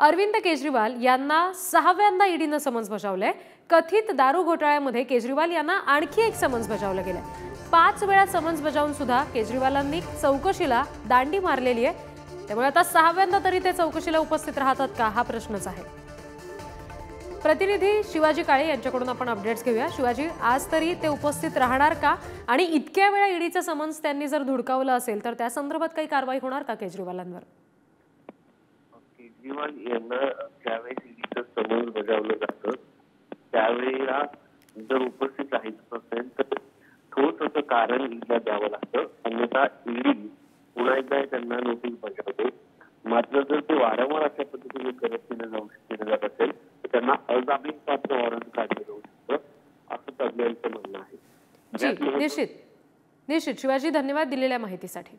अरविंद केजरीवाल यांना 6व्यांदा ईडीनं समन्स बजावलंय। कथित दारू घोटाळ्यामध्ये केजरीवाल यांना आणखी एक समन्स बजावलं गेलंय। 5 वेळा समन्स बजावून सुद्धा केजरीवालांनी चौकशीला दांडी मारलेली आहे। त्यामुळे आता 6व्यांदा तरी ते चौकशीला उपस्थित राहतात का हा प्रश्नच आहे। प्रतिनिधी शिवाजी काळे यांच्याकडून आपण अपडेट्स घेऊया। शिवाजी, आज तरी ते उपस्थित राहणार का आणि इतक्या वेळा ईडीचं समन्स त्यांनी जर धुडकावलं असेल तर त्या संदर्भात काही कारवाई होणार का केजरीवालांवर? केजरीवाल यांना ज्यावेळेस ईडीचं समन्स बजावलं जातं त्यावेळेला जर उपस्थित राहायचं असेल तर ठोस असं कारण ईडीला द्यावं लागतं, अन्यथा ईडी पुन्हा एकदा त्यांना नोटीस बजावते। मात्र जर ते वारंवार अशा पद्धतीने करत केलं जात असेल तर त्यांना अजामीन पात्र वॉरंट काढलं जाऊ शकतं असं तज्ज्ञांचं म्हणणं आहे। निश्चित शिवाजी, धन्यवाद दिलेल्या माहितीसाठी।